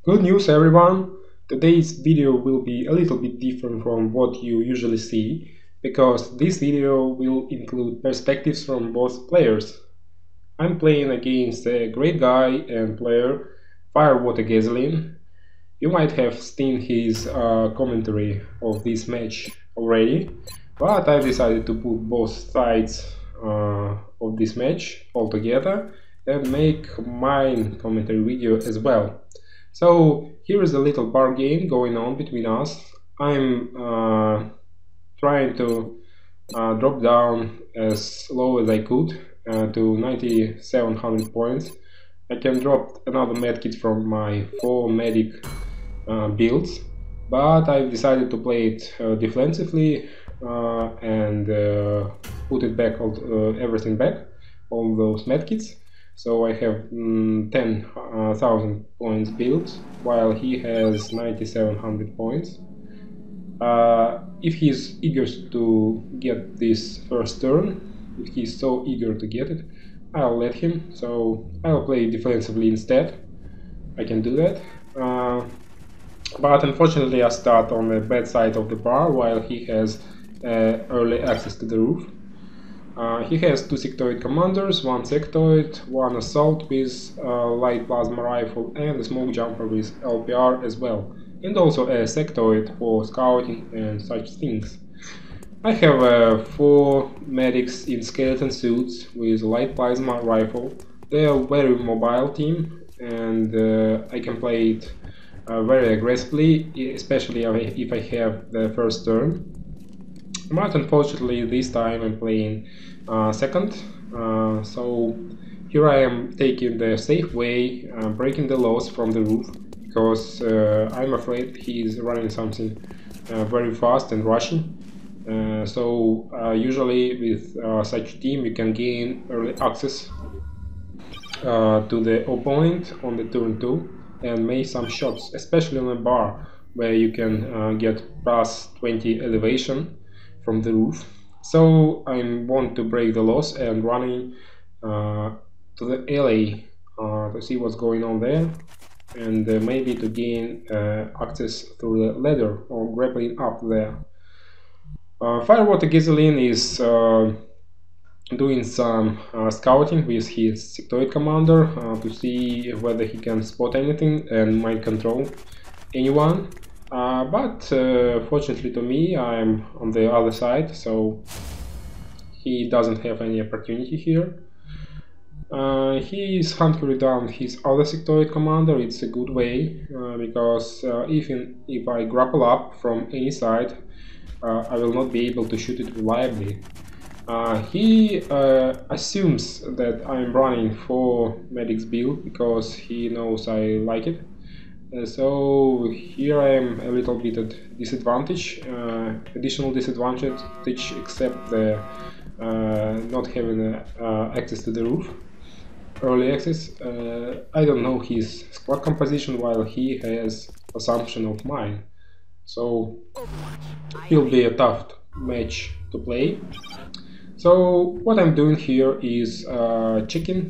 Good news everyone! Today's video will be a little bit different from what you usually see, because this video will include perspectives from both players. I'm playing against a great guy and player, Firewater Gasoline. You might have seen his commentary of this match already, but I've decided to put both sides of this match all together and make my commentary video as well. So here is a little bar game going on between us. I'm trying to drop down as low as I could to 9700 points. I can drop another medkit from my 4 medic builds, but I've decided to play it defensively and put it back, everything back, all those medkits. So I have 10,000 points built, while he has 9700 points. If he's eager to get this first turn, if he's so eager to get it, I'll let him. So I'll play defensively instead. I can do that. But unfortunately I start on the bad side of the bar, while he has early access to the roof. He has 2 sectoid commanders, 1 sectoid, 1 assault with light plasma rifle, and a smoke jumper with LPR as well, and also a sectoid for scouting and such things. I have 4 medics in skeleton suits with light plasma rifle. They are a very mobile team, and I can play it very aggressively, especially if I have the first turn. But unfortunately this time I'm playing second, so here I am taking the safe way, breaking the laws from the roof, because I'm afraid he is running something very fast and rushing. So usually with such team you can gain early access to the opponent on the turn 2 and make some shots, especially on a bar where you can get plus 20 elevation from the roof. So I want to break the laws and running to the alley to see what's going on there, and maybe to gain access through the ladder or grappling up there. Firewater Gasoline is doing some scouting with his sectoid commander to see whether he can spot anything and might control anyone. But fortunately to me, I'm on the other side, so he doesn't have any opportunity here. He is hunkering down his other sectoid commander. It's a good way, because even if I grapple up from any side, I will not be able to shoot it reliably. He assumes that I'm running for medics build because he knows I like it. So here I am a little bit at disadvantage, additional disadvantage, except the not having access to the roof, early access. I don't know his squad composition, while he has assumption of mine, so it will be a tough match to play. So what I'm doing here is checking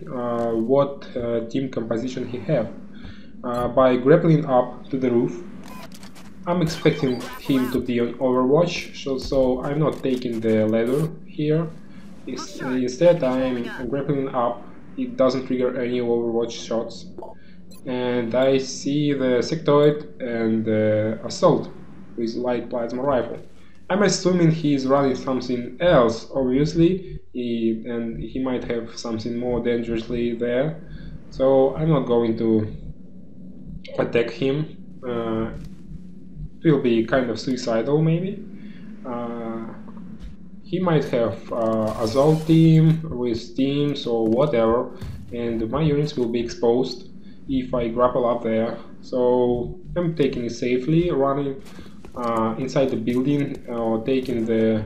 what team composition he have. By grappling up to the roof, I'm expecting him to be on Overwatch, so I'm not taking the ladder here. Instead I'm grappling up. It doesn't trigger any Overwatch shots, and I see the sectoid and the assault with light plasma rifle. I'm assuming he's running something else, obviously, and he might have something more dangerously there, so I'm not going to attack him. It will be kind of suicidal, maybe. He might have assault team with teams or whatever, and my units will be exposed if I grapple up there. So I'm taking it safely, running inside the building, or taking the,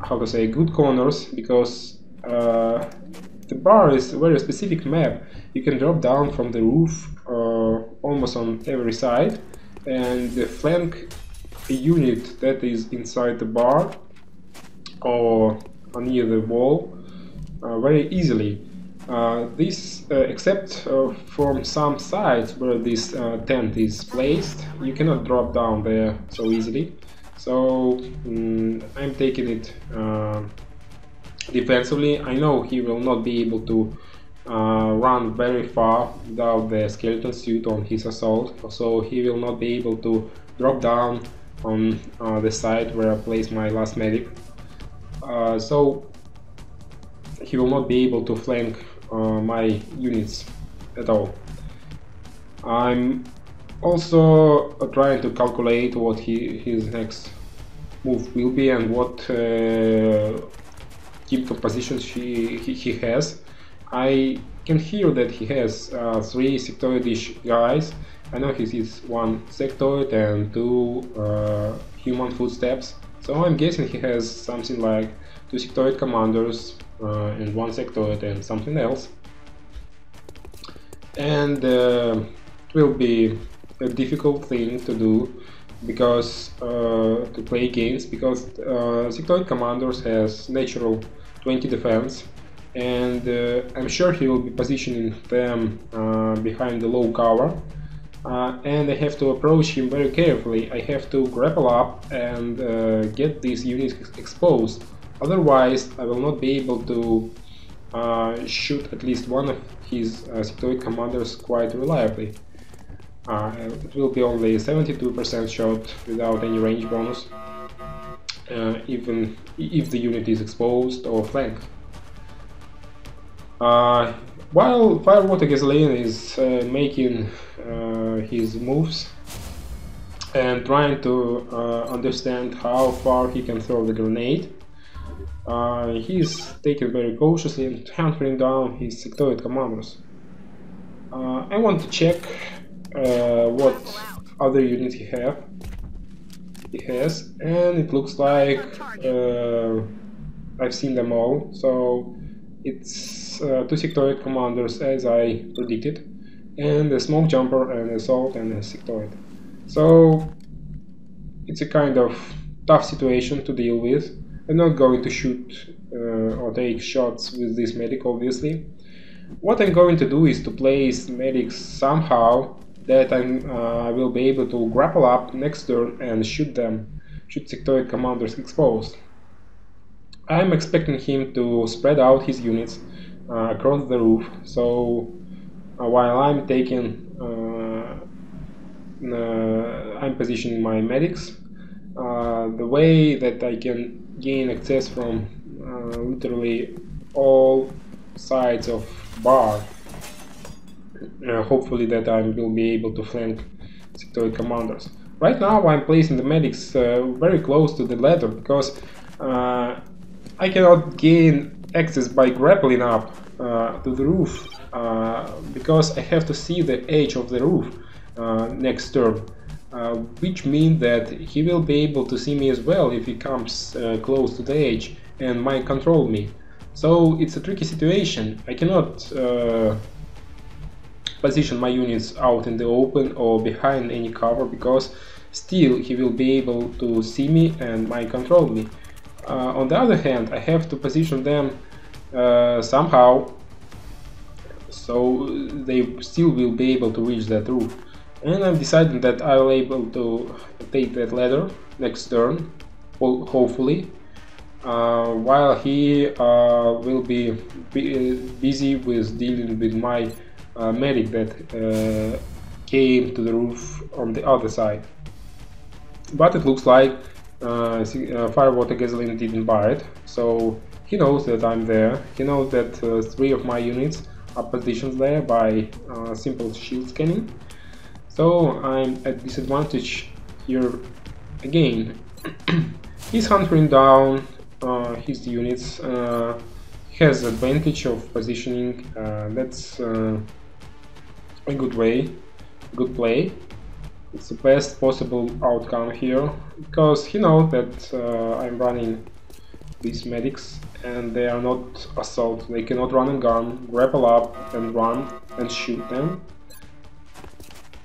how to say, good corners, because the bar is a very specific map. You can drop down from the roof almost on every side and flank a unit that is inside the bar or near the wall very easily. Except from some sides where this tent is placed, you cannot drop down there so easily. So I'm taking it defensively. I know he will not be able to run very far without the skeleton suit on his assault, so he will not be able to drop down on the side where I place my last medic. So he will not be able to flank my units at all. I'm also trying to calculate what his next move will be and what team compositions he has. I can hear that he has 3 sectoid-ish guys. I know he is 1 sectoid and 2 human footsteps. So I'm guessing he has something like 2 sectoid commanders and 1 sectoid and something else. And it will be a difficult thing to do because to play against, because sectoid commanders has natural 20 defense, and I'm sure he will be positioning them behind the low cover, and I have to approach him very carefully. I have to grapple up and get these units exposed, otherwise I will not be able to shoot at least one of his sectoid commanders quite reliably. It will be only 72% shot without any range bonus, even if the unit is exposed or flanked. While Firewater Gasoline is making his moves and trying to understand how far he can throw the grenade, he is taken very cautiously and hammering down his sectoid commanders. I want to check what other units he has, and it looks like I've seen them all. So it's 2 sectoid commanders as I predicted, and a smoke jumper, and assault, and a sectoid. So it's a kind of tough situation to deal with. I'm not going to shoot or take shots with this medic, obviously. What I'm going to do is to place medics somehow that I will be able to grapple up next turn and shoot sectoid commanders exposed. I'm expecting him to spread out his units across the roof, so while I'm I'm positioning my medics, the way that I can gain access from literally all sides of bar, hopefully that I will be able to flank sectoid commanders. Right now I'm placing the medics very close to the ladder because I cannot gain access by grappling up to the roof because I have to see the edge of the roof next turn, which means that he will be able to see me as well if he comes close to the edge and might control me. So it's a tricky situation. I cannot position my units out in the open or behind any cover because still he will be able to see me and might control me. On the other hand, I have to position them somehow so they still will be able to reach that roof. And I'm deciding that I will be able to take that ladder next turn, hopefully, while he will be busy with dealing with my medic that came to the roof on the other side. But it looks like Firewater Gasoline didn't buy it, so he knows that I'm there. He knows that 3 of my units are positioned there by simple shield scanning. So I'm at disadvantage here again. He's huntering down his units. He has advantage of positioning. That's a good play. It's the best possible outcome here because he knows that I'm running these medics and they are not assault. They cannot run and gun, grapple up and run and shoot them.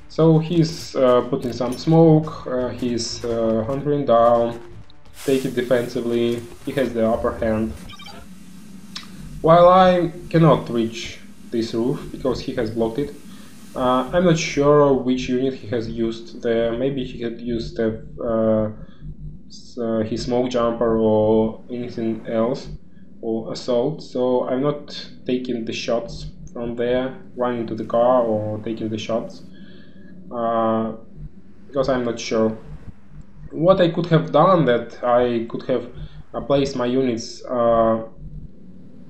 So he's putting some smoke, he's huntering down, take it defensively, he has the upper hand. While I cannot reach this roof because he has blocked it. I'm not sure which unit he has used there. Maybe he had used his smoke jumper or anything else, or assault. So I'm not taking the shots from there, running to the car or taking the shots, because I'm not sure. What I could have done, that I could have placed my units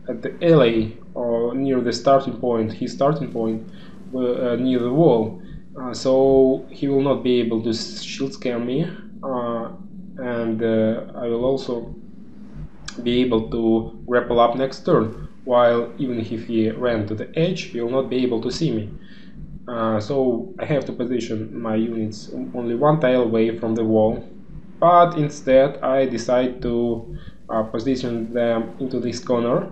at the alley or near the starting point, his starting point, near the wall, so he will not be able to shield scan me, and I will also be able to grapple up next turn, while even if he ran to the edge, he will not be able to see me. So I have to position my units only one tile away from the wall, but instead I decide to position them into this corner.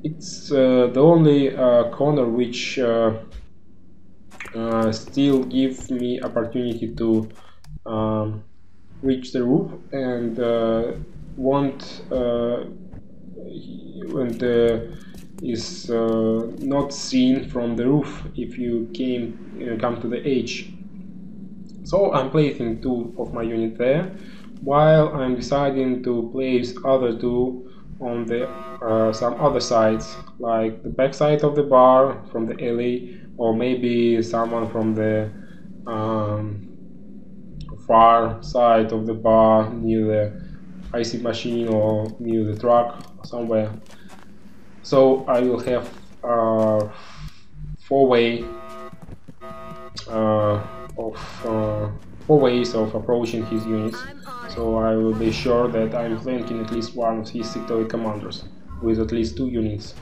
It's the only corner which still gives me opportunity to reach the roof and won't and is not seen from the roof if you come to the edge. So I'm placing two of my units there, while I'm deciding to place other two on the some other sides, like the back side of the bar from the alley, or maybe someone from the far side of the bar near the icy machine or near the truck somewhere. So I will have four ways of approaching his units. So I will be sure that I'm flanking at least one of his sectoid commanders with at least 2 units.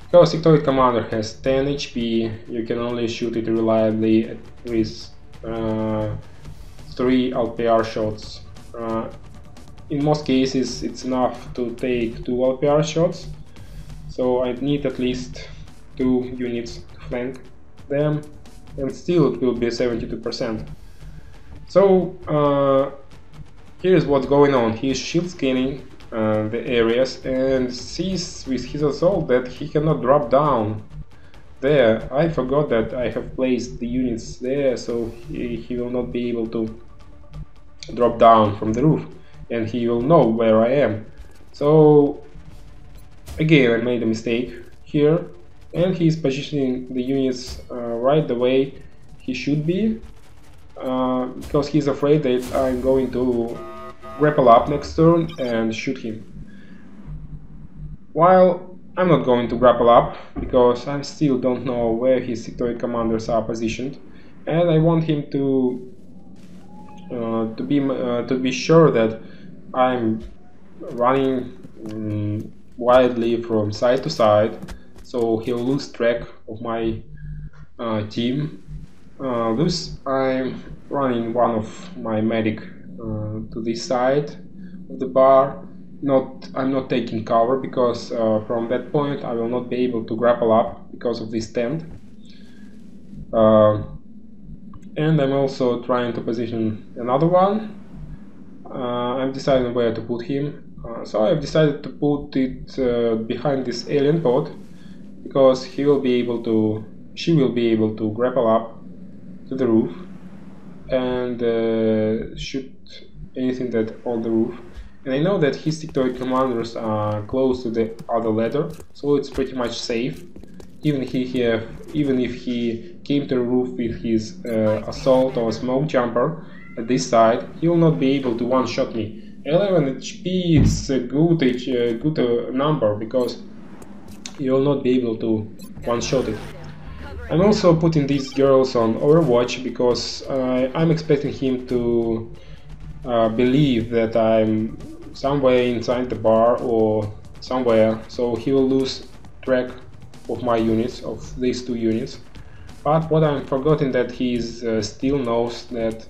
Because sectoid commander has 10 HP, you can only shoot it reliably with 3 LPR shots. In most cases it's enough to take 2 LPR shots, so I need at least 2 units to flank them, and still it will be 72%. So here's what's going on. He is shield scanning the areas and sees with his assault that he cannot drop down there. I forgot that I have placed the units there, so he will not be able to drop down from the roof, and he will know where I am. So again, I made a mistake here, and he's positioning the units right the way he should be, because he's afraid that I'm going to grapple up next turn and shoot him. While I'm not going to grapple up, because I still don't know where his sectoid commanders are positioned, and I want him to be sure that I'm running wildly from side to side, so he'll lose track of my team. Thus I'm running one of my medic to this side of the bar. I'm not taking cover, because from that point I will not be able to grapple up because of this tent. And I'm also trying to position another one. I'm deciding where to put him. So I've decided to put it behind this alien pod, because she will be able to grapple up to the roof and shoot anything that on the roof. And I know that his sectoid commanders are close to the other ladder, so it's pretty much safe. Even if he came to the roof with his assault or smoke jumper at this side, he will not be able to one-shot me. 11 HP is a good number, because you will not be able to one-shot it. I'm also putting these girls on Overwatch, because I'm expecting him to believe that I'm somewhere inside the bar or somewhere, so he will lose track of my units, of these 2 units. But what I'm forgetting, that he still knows that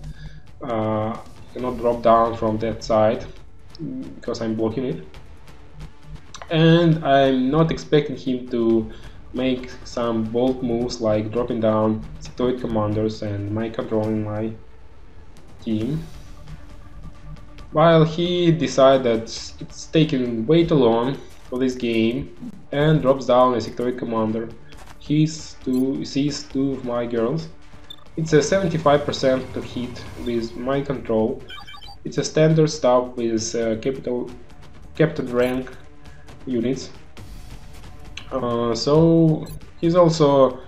cannot drop down from that side, because I'm blocking it. And I'm not expecting him to make some bold moves like dropping down sectoid commanders and mind controlling my team, while he decided that it's taking way too long for this game and drops down a sectoid commander. He sees two of my girls. It's a 75% to hit with mind control. It's a standard stuff with captain rank units. So he's also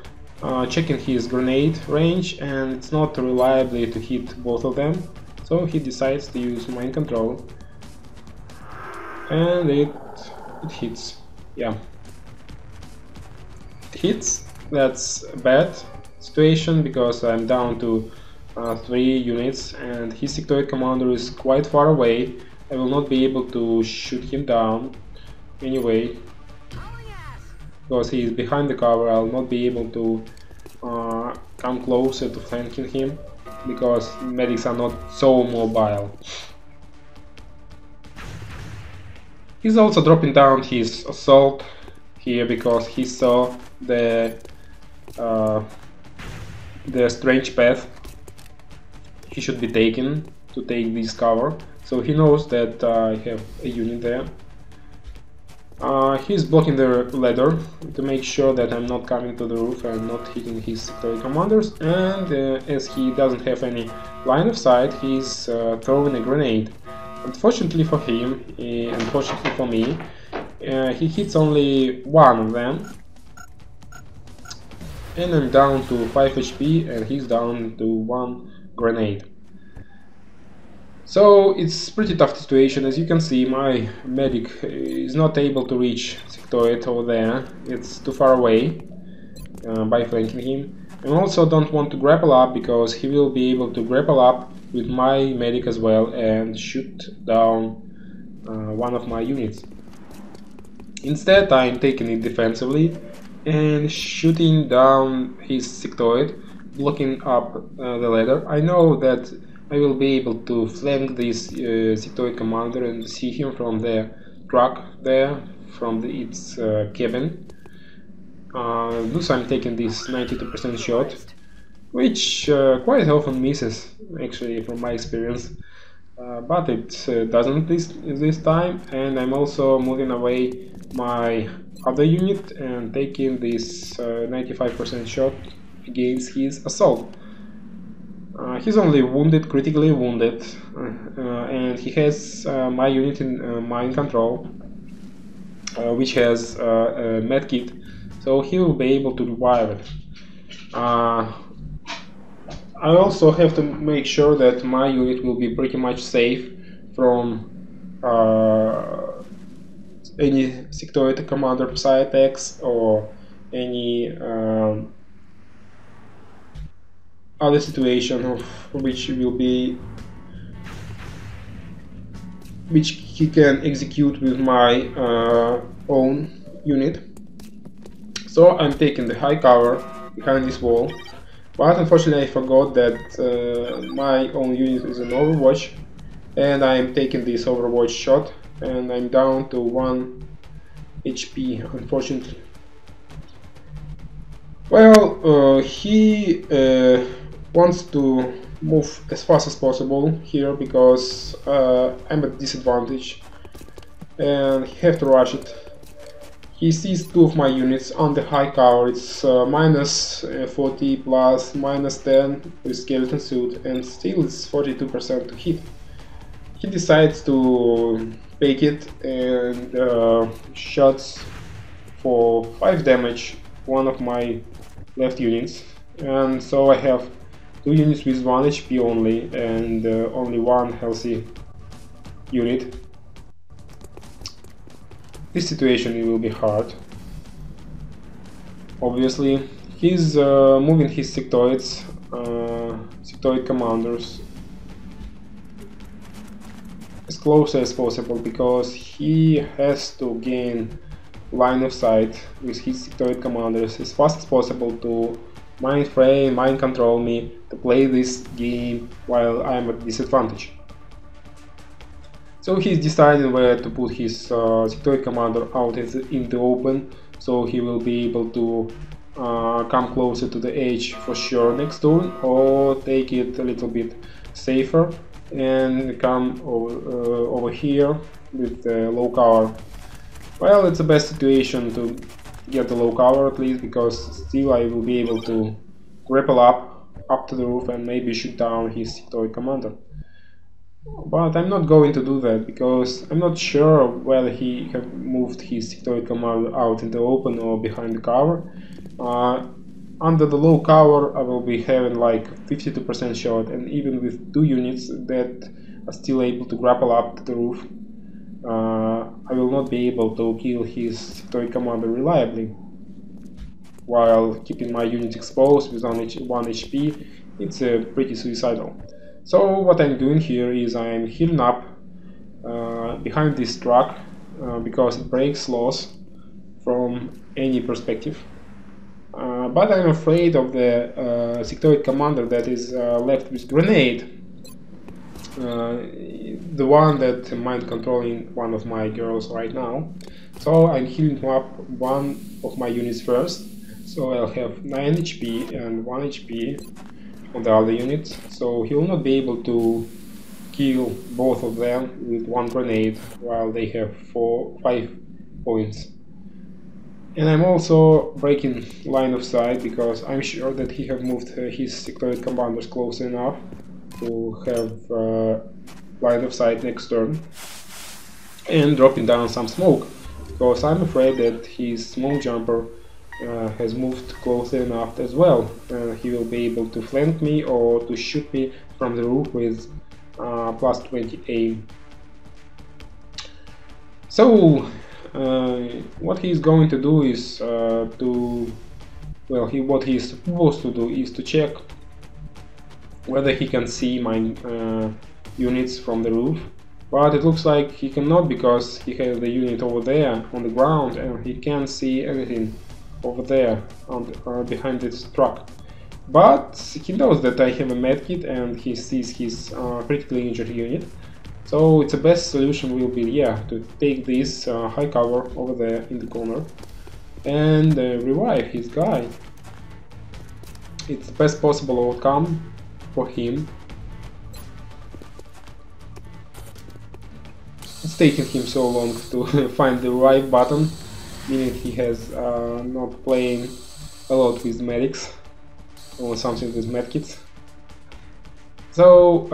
checking his grenade range, and it's not reliably to hit both of them. So he decides to use mind control, and it hits. Yeah, it hits. That's a bad situation because I'm down to 3 units, and his sectoid commander is quite far away. I will not be able to shoot him down anyway because he is behind the cover. I'll not be able to come closer to flanking him because medics are not so mobile. He's also dropping down his assault here because he saw the strange path he should be taking to take this cover, so he knows that I have a unit there. He's blocking the ladder to make sure that I'm not coming to the roof and not hitting his sectoid commanders, and as he doesn't have any line of sight, he's throwing a grenade. Unfortunately for him, unfortunately for me, he hits only one of them, and I'm down to 5 HP and he's down to 1 grenade. So it's pretty tough situation. As you can see, my medic is not able to reach sectoid over there. It's too far away by flanking him. I also don't want to grapple up because he will be able to grapple up with my medic as well and shoot down one of my units. Instead, I'm taking it defensively and shooting down his sectoid, blocking up the ladder. I know that I will be able to flank this sectoid commander and see him from the truck there, from its cabin. Thus I'm taking this 92% shot, which quite often misses, actually, from my experience. But it doesn't this time, and I'm also moving away my other unit and taking this 95% shot against his assault. He's only wounded, critically wounded, and he has my unit in mind control, which has a medkit, so he will be able to revive it. I also have to make sure that my unit will be pretty much safe from any sectoid commander psi attacks or any other situation of which he can execute with my own unit. So I'm taking the high cover behind this wall, but unfortunately I forgot that my own unit is an Overwatch, and I'm taking this Overwatch shot, and I'm down to 1 HP, unfortunately. Well, he wants to move as fast as possible here because I'm at disadvantage and he have to rush it. He sees 2 of my units on the high cover. It's minus 40 plus minus 10 with skeleton suit, and still it's 42% to hit. He decides to take it and shots for 5 damage one of my left units, and so I have 2 units with 1 HP only and only 1 healthy unit. This situation will be hard. Obviously, he's moving his sectoid commanders as close as possible because he has to gain line of sight with his sectoid commanders as fast as possible to mind frame, mind control me, to play this game while I'm at disadvantage. So he's deciding where to put his sectoid commander out in the open, so he will be able to come closer to the edge for sure next turn, or take it a little bit safer and come over here with the low cover Well, it's the best situation to get the low cover at least, because still I will be able to grapple up to the roof and maybe shoot down his sectoid commander. But I'm not going to do that because I'm not sure whether he have moved his sectoid commander out in the open or behind the cover. Under the low cover I will be having like 52% shot, and even with 2 units that are still able to grapple up to the roof, I will not be able to kill his sectoid commander reliably. While keeping my unit exposed with 1 HP, it's pretty suicidal. So what I'm doing here is I'm healing up behind this truck because it breaks loss from any perspective. But I'm afraid of the sectoid commander that is left with grenade. The one that mind controlling one of my girls right now. So I'm healing up one of my units first. So I'll have 9 HP and 1 HP on the other unit. So he will not be able to kill both of them with 1 grenade while they have 5 points. And I'm also breaking line of sight because I'm sure that he have moved his sectoid commanders close enough to have line of sight next turn, and dropping down some smoke, because I'm afraid that his smoke jumper has moved close enough as well. He will be able to flank me or to shoot me from the roof with plus 20 aim. So what he's going to do is what he's supposed to do is to check whether he can see my units from the roof, but it looks like he cannot because he has the unit over there on the ground and he can't see anything over there behind this truck. But he knows that I have a medkit and he sees his critically injured unit, so it's the best solution will be, yeah, to take this high cover over there in the corner and revive his guy. It's the best possible outcome for him. It's taking him so long to find the right button, meaning he has not playing a lot with medics or something with medkits. So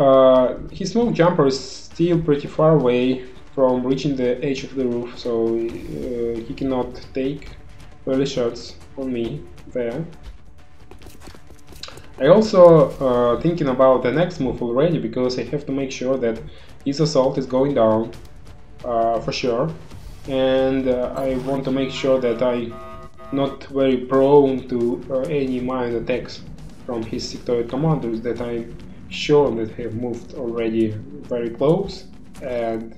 his smoke jumper is still pretty far away from reaching the edge of the roof, so he cannot take early shots on me there. I also thinking about the next move already, because I have to make sure that his assault is going down for sure, and I want to make sure that I'm not very prone to any mind attacks from his sectoid commanders that I'm sure that have moved already very close, and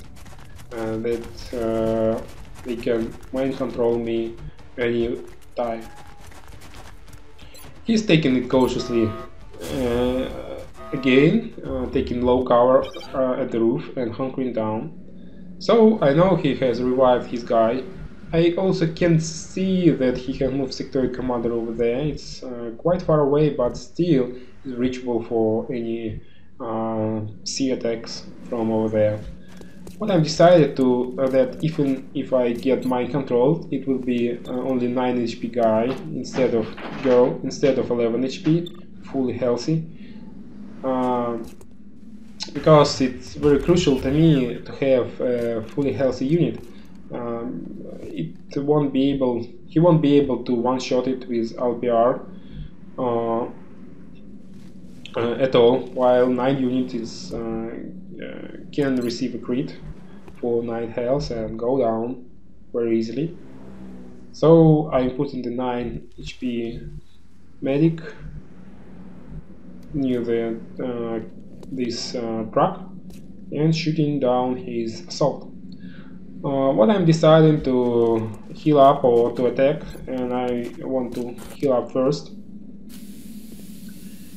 that they can mind control me any time. He's taking it cautiously again, taking low cover at the roof and hunkering down. So I know he has revived his guy. I also can see that he has moved sectoid commander over there. It's quite far away, but still is reachable for any sea attacks from over there. What I've decided to that even if I get mind controlled, it will be only 9 HP guy instead of girl, instead of 11 HP, fully healthy. Because it's very crucial to me to have a fully healthy unit. He won't be able to one-shot it with LPR at all, while 9 units can receive a crit for 9 health and go down very easily. So I'm putting the 9 HP medic near the this truck and shooting down his assault. What I'm deciding to heal up or to attack, and I want to heal up first.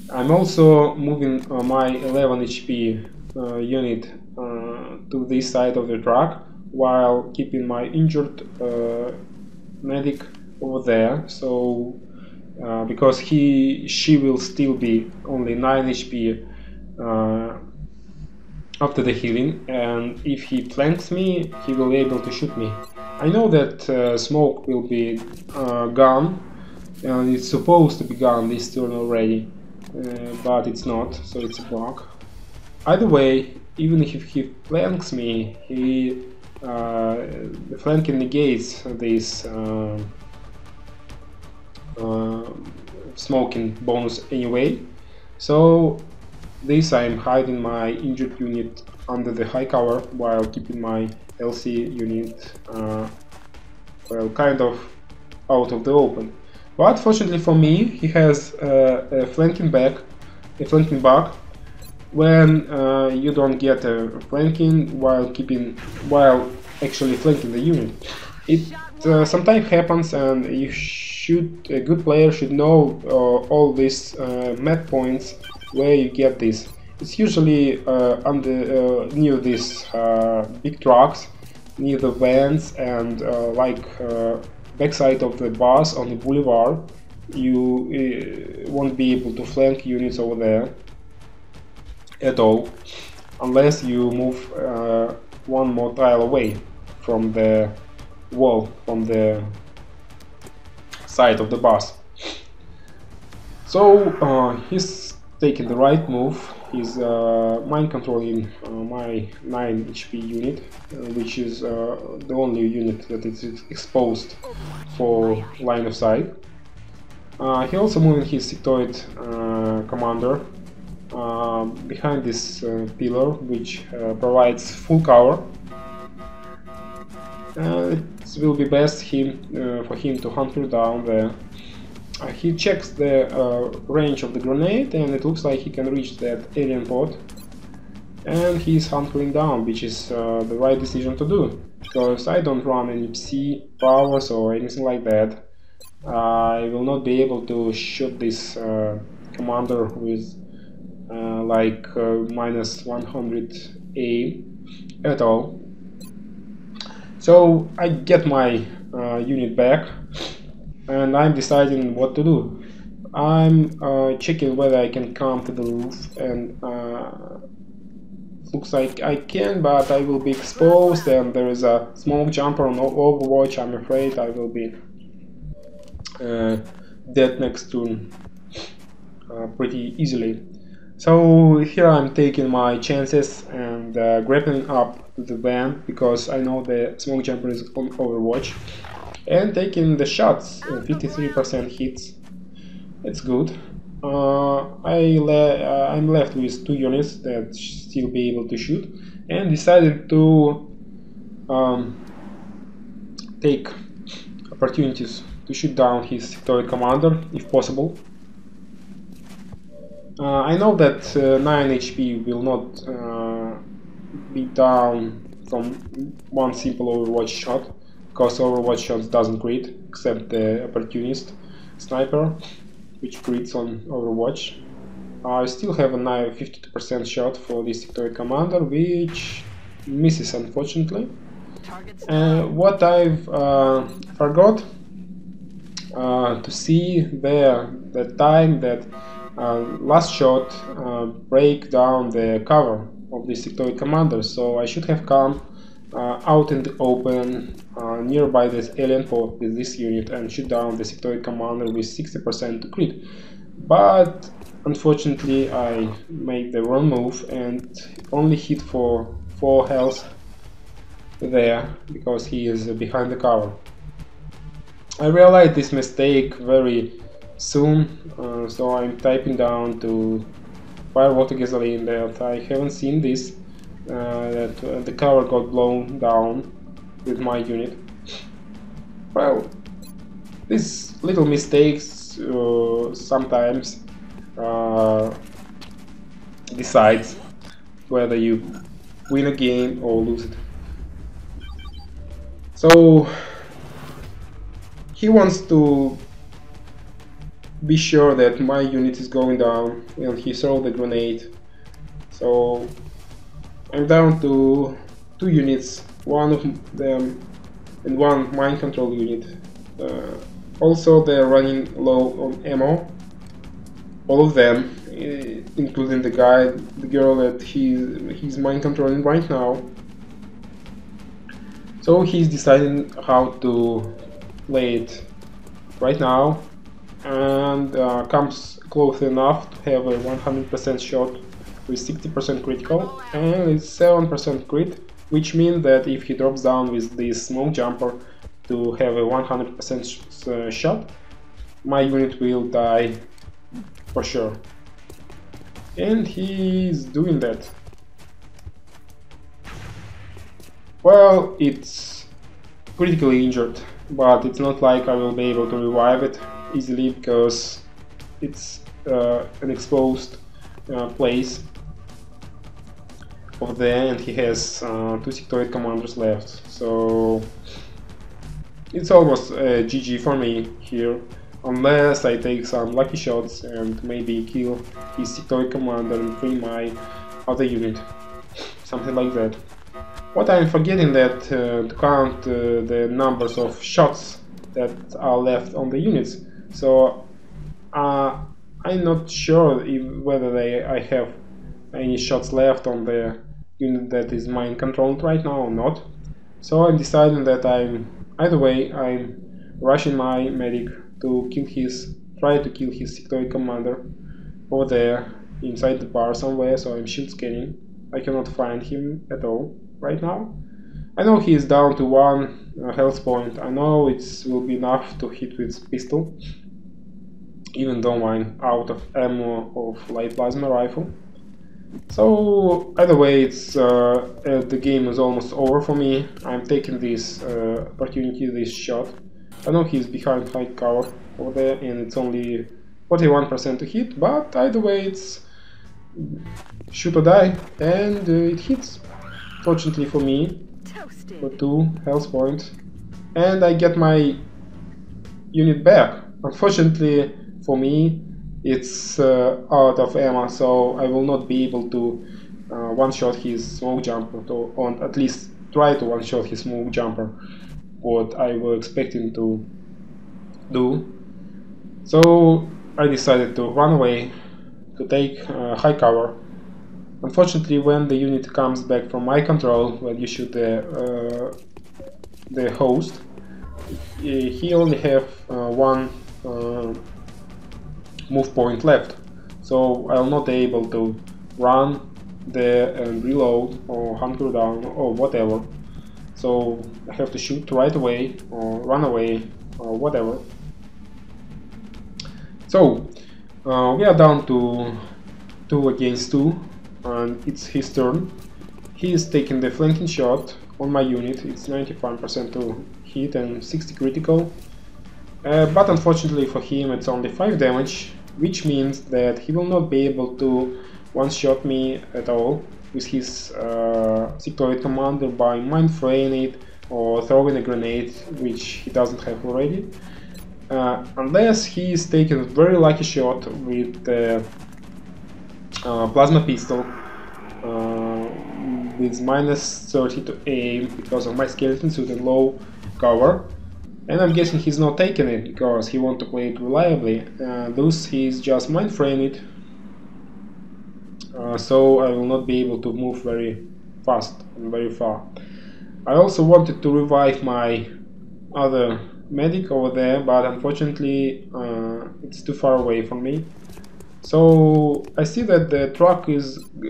I'm also moving my 11 HP unit to this side of the truck while keeping my injured medic over there. So because she will still be only 9 HP after the healing, and if he flanks me, he will be able to shoot me I know that smoke will be gone, and it's supposed to be gone this turn already, but it's not, so it's a bug. Either way, even if he flanks me, the flanking negates this smoking bonus anyway. So this I'm hiding my injured unit under the high cover while keeping my LC unit well, kind of out of the open. But fortunately for me, he has a flanking bug when you don't get a flanking while actually flanking the unit. It sometimes happens, and a good player should know all these map points where you get this. It's usually near these big trucks, near the vans, and backside of the bus on the boulevard. You won't be able to flank units over there at all, unless you move one more tile away from the wall, from the side of the bus. So he's taking the right move. He's mind controlling my 9 HP unit, which is the only unit that is exposed for line of sight. He also moving his sectoid commander behind this pillar, which provides full cover. It will be best for him to hunker down there. He checks the range of the grenade, and it looks like he can reach that alien pod. And he's hunkering down, which is the right decision to do, because I don't run any psi powers or anything like that. I will not be able to shoot this commander with minus 100 aim at all. So I get my unit back, and I'm deciding what to do. I'm checking whether I can come to the roof, and looks like I can, but I will be exposed, and there is a smoke jumper on Overwatch. I'm afraid I will be dead next turn pretty easily. So here I'm taking my chances and grappling up to the van, because I know the smoke jumper is on Overwatch, and taking the shots, 53% hits. It's good. I'm left with 2 units that still be able to shoot, and decided to take opportunities to shoot down his sectoid commander if possible. I know that 9 HP will not be down from one simple Overwatch shot, because Overwatch shots doesn't crit, except the opportunist sniper, which crits on Overwatch. I still have a 52% shot for this sectoid commander, which misses unfortunately. What I've forgot to see there, the time that last shot break down the cover of this sectoid commander, so I should have come out in the open nearby this alien pod with this unit and shoot down the sectoid commander with 60% to crit. But unfortunately I made the wrong move and only hit for 4 health there, because he is behind the cover. I realized this mistake very soon, so I'm typing down to firewater gasoline that I haven't seen this, that the cover got blown down with my unit. Well, these little mistakes sometimes decides whether you win a game or lose it. So he wants to be sure that my unit is going down, and he throws the grenade. So I'm down to 2 units, one of them and 1 mind control unit. Also they're running low on ammo, all of them, including the girl that he's mind controlling right now. So he's deciding how to play it right now, and comes close enough to have a 100% shot with 60% critical, and it's 7% crit, which means that if he drops down with this smoke jumper to have a 100% shot, my unit will die for sure. And he's doing that. Well, it's critically injured, but it's not like I will be able to revive it easily because it's an exposed place over there, and he has 2 sectoid commanders left, so it's almost GG for me here, unless I take some lucky shots and maybe kill his sectoid commander and free my other unit, something like that. What I'm forgetting that to count the numbers of shots that are left on the units, so I'm not sure whether I have any shots left on the unit that is mine controlled right now or not. So I'm deciding that I'm rushing my medic to try to kill his sectoid commander over there inside the bar somewhere. So I'm shield scanning. I cannot find him at all right now. I know he is down to 1 health point. I know it will be enough to hit with pistol, even though I'm out of ammo of light plasma rifle. So either way, it's the game is almost over for me. I'm taking this opportunity, this shot. I know he's behind high cover over there, and it's only 41% to hit, but either way, it's shoot or die, and it hits. Fortunately for me, for 2 health points, and I get my unit back. Unfortunately for me, it's out of ammo, so I will not be able to one-shot his smoke jumper, or at least try to one-shot his smoke jumper, what I was expecting to do. So I decided to run away, to take high cover. Unfortunately, when the unit comes back from my control, when you shoot the host, he only have 1 move point left, so I'll not be able to run there and reload or hunker down or whatever. So I have to shoot right away or run away or whatever. So we are down to 2 against 2, and it's his turn. He is taking the flanking shot on my unit. It's 95% to hit and 60 critical. But unfortunately for him, it's only 5 damage, which means that he will not be able to one-shot me at all with his sectoid commander by mind-fraying it or throwing a grenade, which he doesn't have already. Unless he is taking a very lucky shot with the plasma pistol with -30 to aim because of my skeleton suit and low cover. And I'm guessing he's not taking it because he wants to play it reliably. Thus he's just mind-frame it, so I will not be able to move very fast and very far. I also wanted to revive my other medic over there, but unfortunately it's too far away from me. So I see that the truck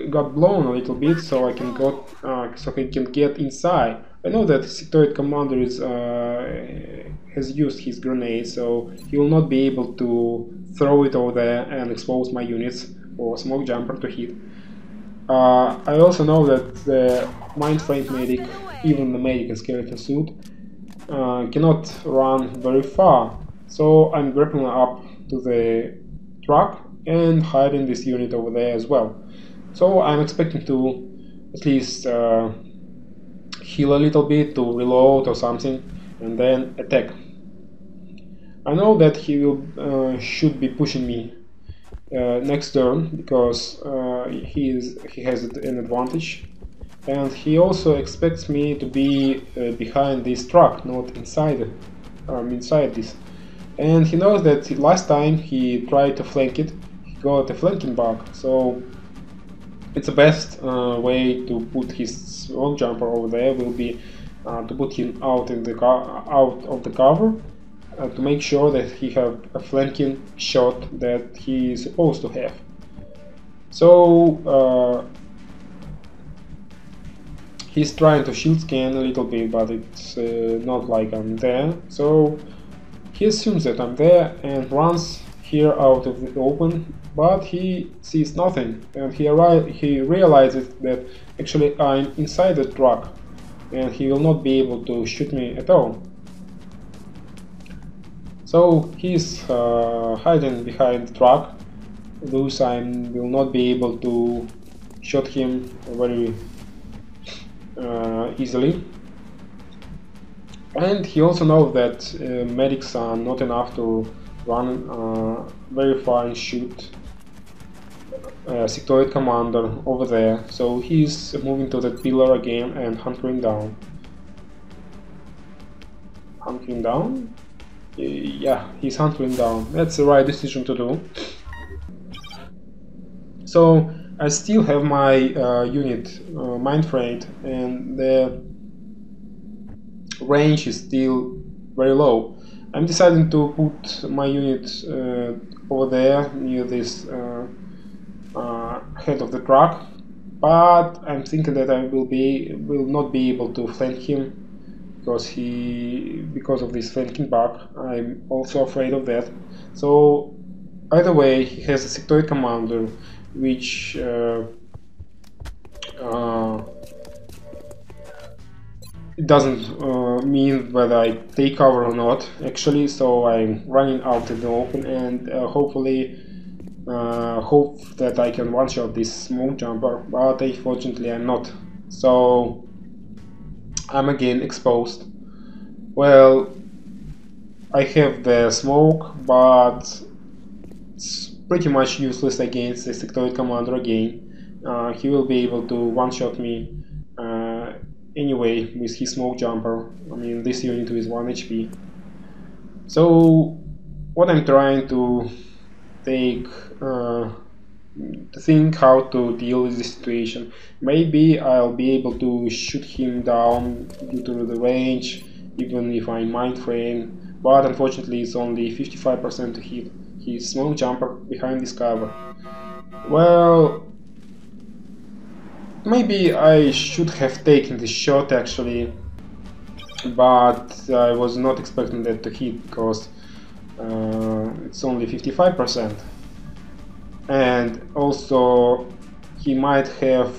got blown a little bit, so I can get inside. I know that sectoid commander has used his grenade, so he will not be able to throw it over there and expose my units or smoke jumper to hit. I also know that the mind-framed medic, even the medic in skeleton suit, cannot run very far, so I'm grappling up to the truck and hiding this unit over there as well. So I'm expecting to at least heal a little bit, to reload or something, and then attack. I know that he will should be pushing me next turn because he has an advantage, and he also expects me to be behind this truck, not inside this. And he knows that last time he tried to flank it, he got a flanking bug, so it's the best way to put his smoke jumper over there will be to put him out out of the cover, to make sure that he have a flanking shot that he is supposed to have. So he's trying to shield scan a little bit, but it's not like I'm there. So he assumes that I'm there and runs here out of the open, but he sees nothing, and he realizes that actually I'm inside the truck and he will not be able to shoot me at all. So he's hiding behind the truck, thus I will not be able to shoot him very easily. And he also knows that medics are not enough to run very far and shoot sectoid commander over there, so he's moving to that pillar again and hunkering down. Hunkering down? Yeah, he's hunkering down. That's the right decision to do. So I still have my unit mindfrayed, and the range is still very low. I'm deciding to put my unit over there near this head of the truck, but I'm thinking that I will not be able to flank him because of this flanking bug. I'm also afraid of that. So either way, he has a sectoid commander, which it doesn't mean whether I take cover or not, actually. So I'm running out in the open and hopefully hope that I can one-shot this smoke jumper, but unfortunately I'm not. So I'm again exposed. Well, I have the smoke, but it's pretty much useless against the sectoid commander again. He will be able to one-shot me anyway with his smoke jumper. I mean, this unit with 1 HP. So what I'm trying to think how to deal with this situation. Maybe I'll be able to shoot him down due to the range, even if I'm mind frame, but unfortunately it's only 55% to hit his smoke jumper behind this cover. Well, maybe I should have taken this shot actually, but I was not expecting that to hit because it's only 55%. And also he might have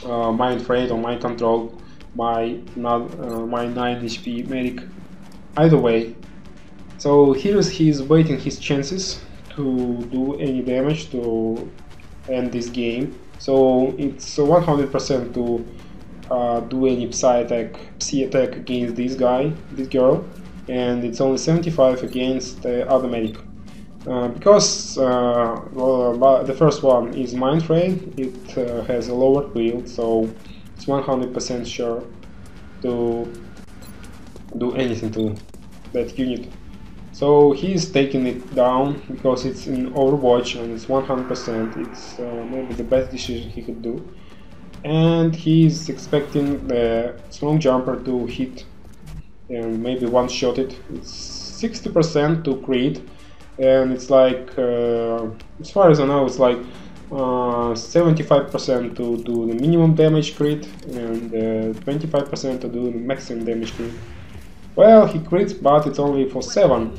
mind frayed or mind control my 9 HP medic. Either way, so here he's waiting his chances to do any damage to end this game. So it's 100% to do any psi attack against this girl, and it's only 75 against the other medic. Because well, the first one is mind frayed, it has a lower build, so it's 100% sure to do anything to that unit. So he's taking it down because it's in Overwatch and it's 100%. It's maybe the best decision he could do. And he's expecting the smoke jumper to hit and maybe one-shot it. It's 60% to crit, and it's like, as far as I know, it's like 75% to do the minimum damage crit and 25% to do the maximum damage crit. Well, he crits, but it's only for 7.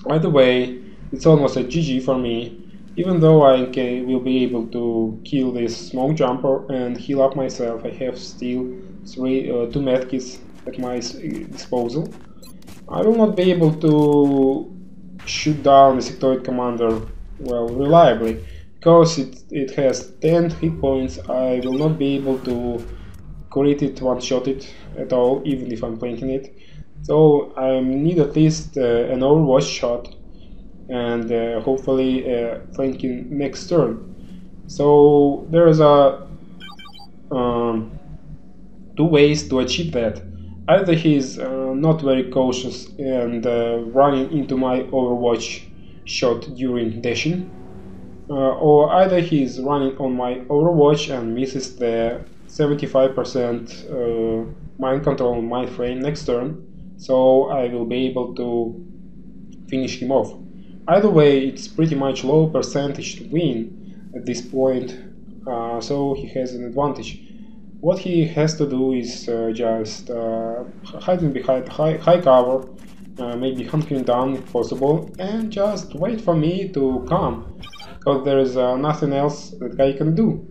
Either way, it's almost a GG for me. Even though I will be able to kill this smoke jumper and heal up myself, I have still 2 medkits at my disposal. I will not be able to shoot down the sectoid commander well reliably because it has 10 hit points. I will not be able to crit it, one-shot it at all, even if I'm planking it. So I need at least an Overwatch shot and hopefully flanking next turn. So there's a 2 ways to achieve that. Either he's not very cautious and running into my Overwatch shot during dashing, or either he's running on my Overwatch and misses the 75% mind control on my frame next turn, so I will be able to finish him off. Either way, it's pretty much low percentage to win at this point, so he has an advantage. What he has to do is just hiding behind high cover, maybe hunkering down if possible, and just wait for me to come, because there is nothing else that I can do.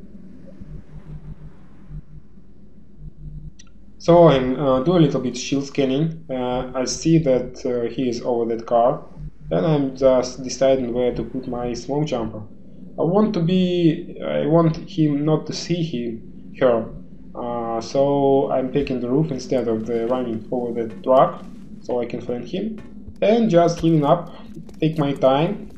So I'm do a little bit shield scanning. I see that he is over that car, and I'm just deciding where to put my smoke jumper. I want him not to see her. So I'm taking the roof instead of running over the truck, so I can flank him, and just healing up. Take my time,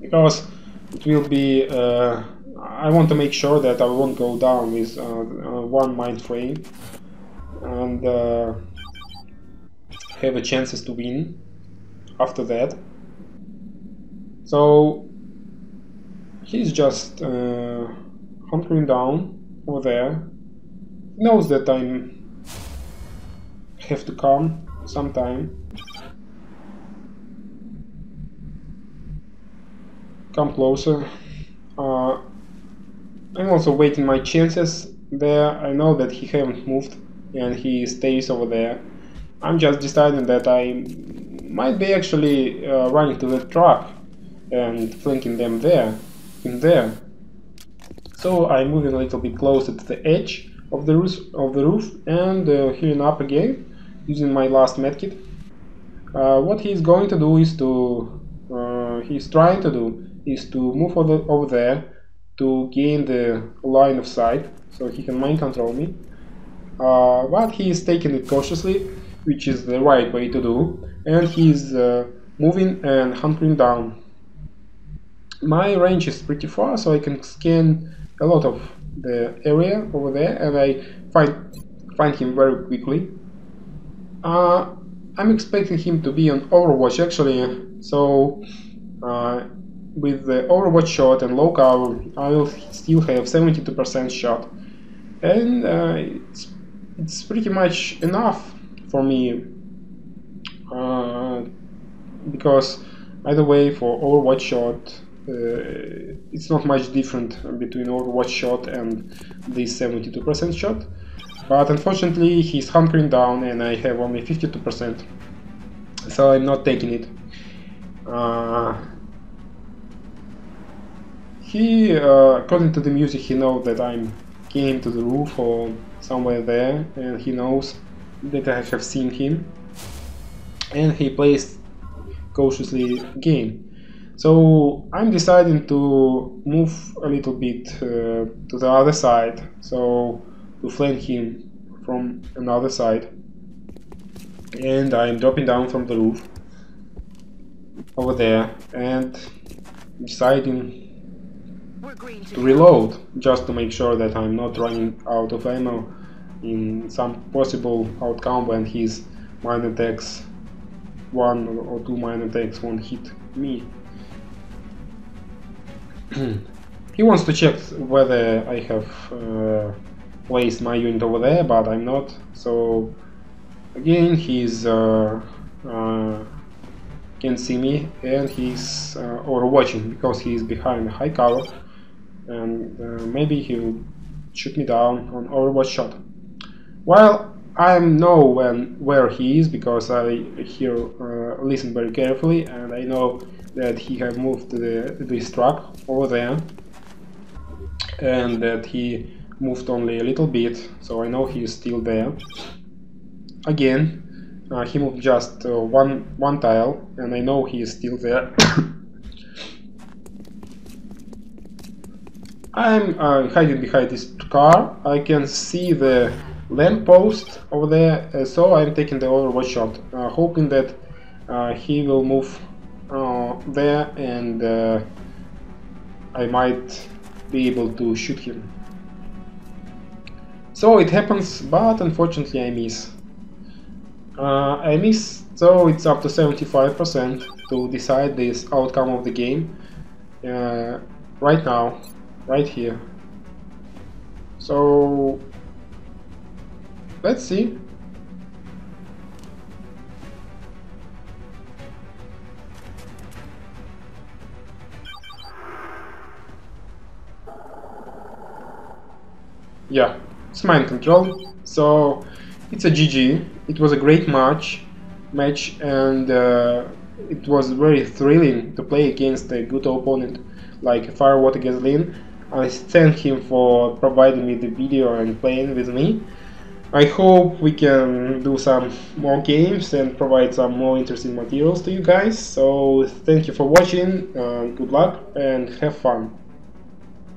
because it will be. I want to make sure that I won't go down with one mind frame, and have a chances to win after that. So he's just hunkering down over there. He knows that I have to come sometime. Come closer. I'm also waiting my chances there. I know that he haven't moved and he stays over there. I'm just deciding that I might be actually running to the truck and flanking them there, in there. So I'm moving a little bit closer to the edge of the roof and healing up again using my last medkit. What he's going to do is he's trying to do is to move over there to gain the line of sight so he can mind control me. But he is taking it cautiously, which is the right way to do, and he's moving and hunkering down. My range is pretty far, so I can scan a lot of the area over there, and I find him very quickly. I'm expecting him to be on Overwatch actually, so with the Overwatch shot and low cover, I will still have 72% shot, and it's pretty much enough for me, because either way for Overwatch shot it's not much different between Overwatch shot and this 72% shot, but unfortunately he's hunkering down and I have only 52%, so I'm not taking it. According to the music, he knows that I'm came to the roof or somewhere there, and he knows that I have seen him, and he plays cautiously again. So I'm deciding to move a little bit to the other side, so to flank him from another side, and I'm dropping down from the roof over there and deciding to reload, just to make sure that I'm not running out of ammo in some possible outcome when his mine attacks, one or two mine attacks won't hit me. He wants to check whether I have placed my unit over there, but I'm not. So again, he's can see me, and he's overwatching because he's behind high cover, and maybe he'll shoot me down on Overwatch shot. Well, I know where he is because I listen very carefully, and I know that he have moved to this truck over there, and that he moved only a little bit, so I know he is still there. Again, he moved just one tile, and I know he is still there. I'm hiding behind this car. I can see the lamppost over there, so I'm taking the Overwatch shot, hoping that he will move there, and I might be able to shoot him. So it happens, but unfortunately I miss. So it's up to 75% to decide this outcome of the game right now, right here. So let's see. Yeah, it's mind control. So it's a GG. It was a great match, and it was very thrilling to play against a good opponent like Firewater Gasoline. I thank him for providing me the video and playing with me. I hope we can do some more games and provide some more interesting materials to you guys. So thank you for watching, good luck and have fun.